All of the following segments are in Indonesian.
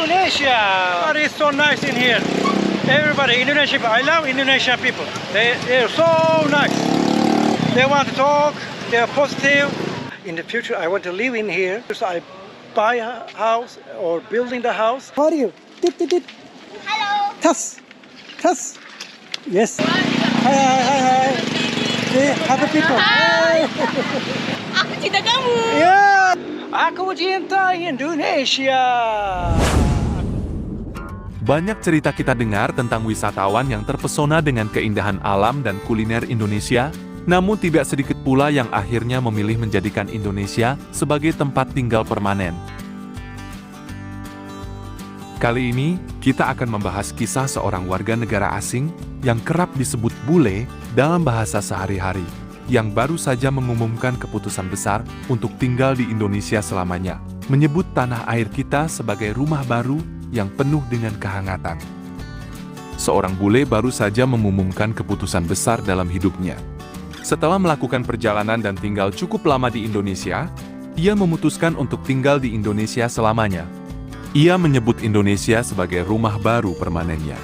Indonesia. But it's so nice in here. Everybody, Indonesian people. I love Indonesian people. They're so nice. They want to talk. They're positive. In the future, I want to live in here. So I buy a house or building the house. How are you? Halo. Tas. Yes. Hi. Happy people. Hai. Aku cinta kamu. Ya. Aku cinta Indonesia. Banyak cerita kita dengar tentang wisatawan yang terpesona dengan keindahan alam dan kuliner Indonesia, namun tidak sedikit pula yang akhirnya memilih menjadikan Indonesia sebagai tempat tinggal permanen. Kali ini, kita akan membahas kisah seorang warga negara asing yang kerap disebut bule dalam bahasa sehari-hari, yang baru saja mengumumkan keputusan besar untuk tinggal di Indonesia selamanya, menyebut tanah air kita sebagai rumah baru yang penuh dengan kehangatan. Seorang bule baru saja mengumumkan keputusan besar dalam hidupnya. Setelah melakukan perjalanan dan tinggal cukup lama di Indonesia, ia memutuskan untuk tinggal di Indonesia selamanya. Ia menyebut Indonesia sebagai rumah baru permanennya.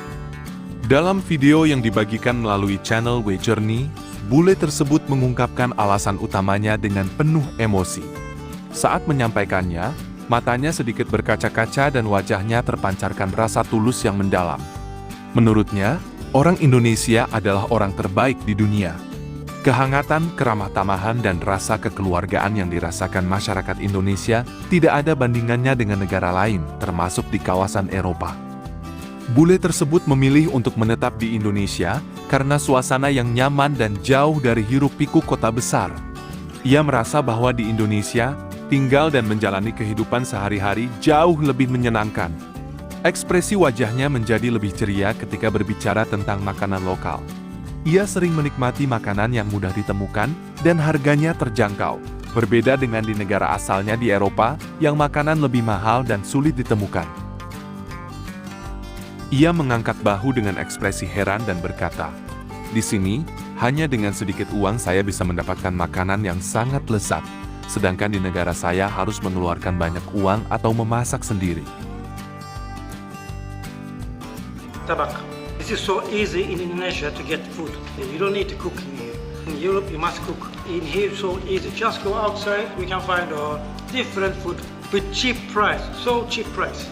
Dalam video yang dibagikan melalui channel We Journey, bule tersebut mengungkapkan alasan utamanya dengan penuh emosi. Saat menyampaikannya, matanya sedikit berkaca-kaca dan wajahnya terpancarkan rasa tulus yang mendalam. Menurutnya, orang Indonesia adalah orang terbaik di dunia. Kehangatan, keramah tamahan, dan rasa kekeluargaan yang dirasakan masyarakat Indonesia tidak ada bandingannya dengan negara lain, termasuk di kawasan Eropa. Bule tersebut memilih untuk menetap di Indonesia karena suasana yang nyaman dan jauh dari hiruk-pikuk kota besar. Ia merasa bahwa di Indonesia, tinggal dan menjalani kehidupan sehari-hari jauh lebih menyenangkan. Ekspresi wajahnya menjadi lebih ceria ketika berbicara tentang makanan lokal. Ia sering menikmati makanan yang mudah ditemukan dan harganya terjangkau, berbeda dengan di negara asalnya di Eropa yang makanan lebih mahal dan sulit ditemukan. Ia mengangkat bahu dengan ekspresi heran dan berkata, "Di sini, hanya dengan sedikit uang saya bisa mendapatkan makanan yang sangat lezat. Sedangkan di negara saya harus mengeluarkan banyak uang atau memasak sendiri." Tabak. This is so easy in Indonesia to get food. You don't need to cook in here. In Europe, you must cook. In here, so easy. Just go outside. We can find different food with cheap price. So cheap price.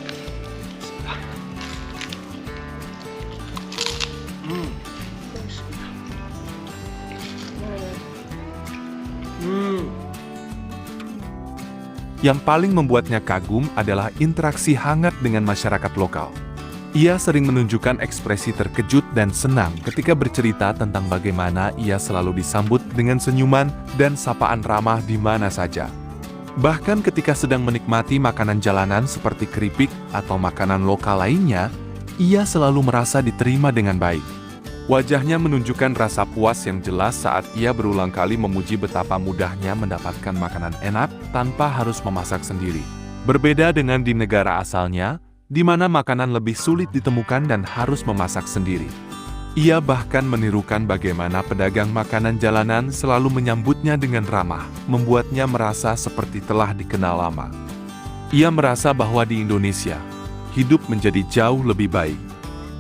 Yang paling membuatnya kagum adalah interaksi hangat dengan masyarakat lokal. Ia sering menunjukkan ekspresi terkejut dan senang ketika bercerita tentang bagaimana ia selalu disambut dengan senyuman dan sapaan ramah di mana saja. Bahkan ketika sedang menikmati makanan jalanan seperti keripik atau makanan lokal lainnya, ia selalu merasa diterima dengan baik. Wajahnya menunjukkan rasa puas yang jelas saat ia berulang kali memuji betapa mudahnya mendapatkan makanan enak tanpa harus memasak sendiri. Berbeda dengan di negara asalnya, di mana makanan lebih sulit ditemukan dan harus memasak sendiri. Ia bahkan menirukan bagaimana pedagang makanan jalanan selalu menyambutnya dengan ramah, membuatnya merasa seperti telah dikenal lama. Ia merasa bahwa di Indonesia, hidup menjadi jauh lebih baik.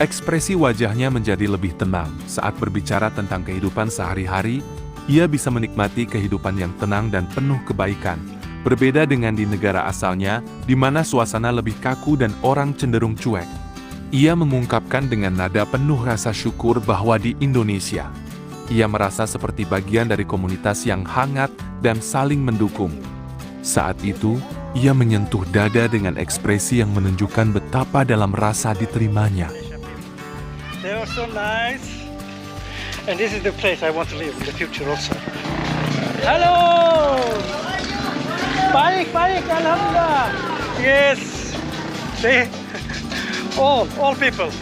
Ekspresi wajahnya menjadi lebih tenang saat berbicara tentang kehidupan sehari-hari. Ia bisa menikmati kehidupan yang tenang dan penuh kebaikan. Berbeda dengan di negara asalnya, di mana suasana lebih kaku dan orang cenderung cuek. Ia mengungkapkan dengan nada penuh rasa syukur bahwa di Indonesia, ia merasa seperti bagian dari komunitas yang hangat dan saling mendukung. Saat itu, ia menyentuh dada dengan ekspresi yang menunjukkan betapa dalam rasa diterimanya. They are so nice. And this is the place I want to live in the future also. Halo! Baik, alhamdulillah. Yes. Say, all people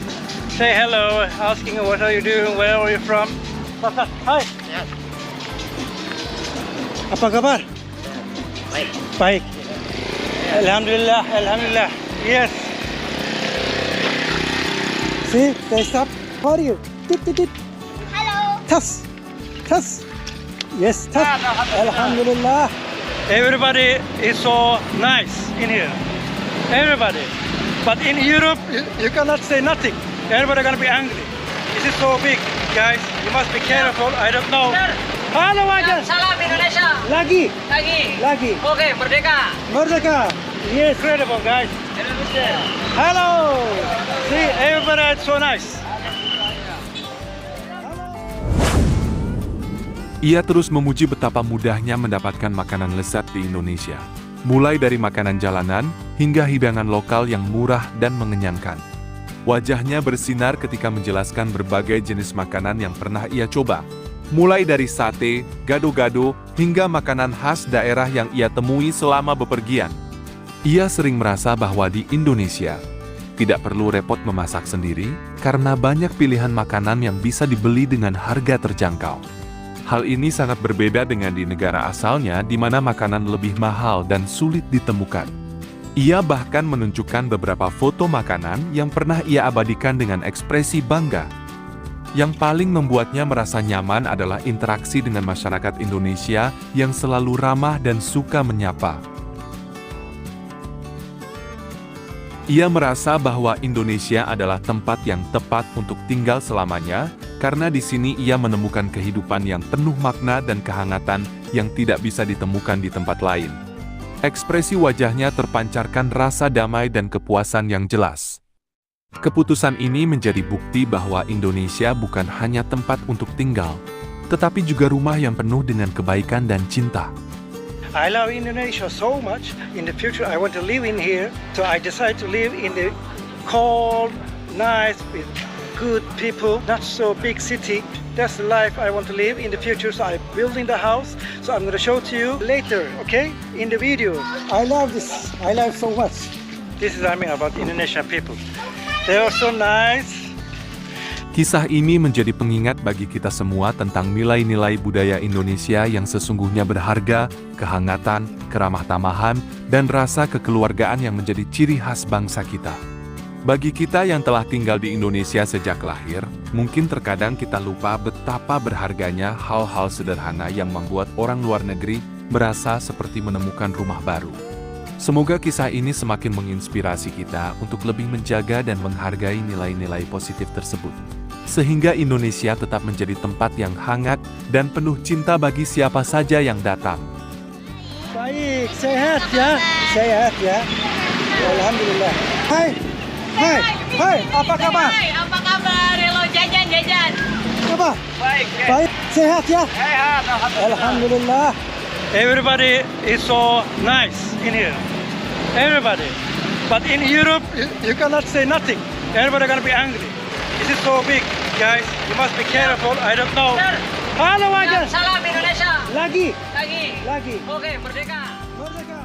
say hello, asking what are you doing, where are you from. Hi. Ya. Apa kabar? Baik. Baik. Alhamdulillah. Yes. See, they stop. How are you? Halo. Tas. Yes, tas. Alhamdulillah. Everybody is so nice in here. everybody. But in Europe, you cannot say nothing. Everybody gonna be angry. This is so big, guys. You must be careful. I don't know. Halo Wajan. Salam Indonesia. Lagi. Lagi. Oke, merdeka. Merdeka. Yes, incredible, guys. Indonesia. Hello. See, everybody is so nice. Ia terus memuji betapa mudahnya mendapatkan makanan lezat di Indonesia. Mulai dari makanan jalanan hingga hidangan lokal yang murah dan mengenyangkan. Wajahnya bersinar ketika menjelaskan berbagai jenis makanan yang pernah ia coba. Mulai dari sate, gado-gado, hingga makanan khas daerah yang ia temui selama bepergian. Ia sering merasa bahwa di Indonesia tidak perlu repot memasak sendiri karena banyak pilihan makanan yang bisa dibeli dengan harga terjangkau. Hal ini sangat berbeda dengan di negara asalnya di mana makanan lebih mahal dan sulit ditemukan. Ia bahkan menunjukkan beberapa foto makanan yang pernah ia abadikan dengan ekspresi bangga. Yang paling membuatnya merasa nyaman adalah interaksi dengan masyarakat Indonesia yang selalu ramah dan suka menyapa. Ia merasa bahwa Indonesia adalah tempat yang tepat untuk tinggal selamanya, karena di sini ia menemukan kehidupan yang penuh makna dan kehangatan yang tidak bisa ditemukan di tempat lain. Ekspresi wajahnya terpancarkan rasa damai dan kepuasan yang jelas. Keputusan ini menjadi bukti bahwa Indonesia bukan hanya tempat untuk tinggal, tetapi juga rumah yang penuh dengan kebaikan dan cinta. I love Indonesia so much. In the future, I want to live in here. So I decided to live in the cold, nice, with good people, not so big city. That's the life I want to live in the future. So I'm building the house. So I'm going to show to you later, okay? In the videos. I love this. I love so much. This is about Indonesian people. They are so nice. Kisah ini menjadi pengingat bagi kita semua tentang nilai-nilai budaya Indonesia yang sesungguhnya berharga, kehangatan, keramah tamahan, dan rasa kekeluargaan yang menjadi ciri khas bangsa kita. Bagi kita yang telah tinggal di Indonesia sejak lahir, mungkin terkadang kita lupa betapa berharganya hal-hal sederhana yang membuat orang luar negeri merasa seperti menemukan rumah baru. Semoga kisah ini semakin menginspirasi kita untuk lebih menjaga dan menghargai nilai-nilai positif tersebut. Sehingga Indonesia tetap menjadi tempat yang hangat dan penuh cinta bagi siapa saja yang datang. Baik, sehat ya. Sehat ya. Alhamdulillah. Hai. Apa kabar? Apa kabar? Halo, jajan. Apa? Baik. Sehat ya? Sehat, Alhamdulillah. Everybody is so nice in here. Everybody. But in Europe, you cannot say nothing. Everybody gonna be angry. This is so big, guys. You must be careful. I don't know. Halo Wajan. Salam Indonesia. Lagi. Lagi. Lagi. Oke, merdeka. Merdeka.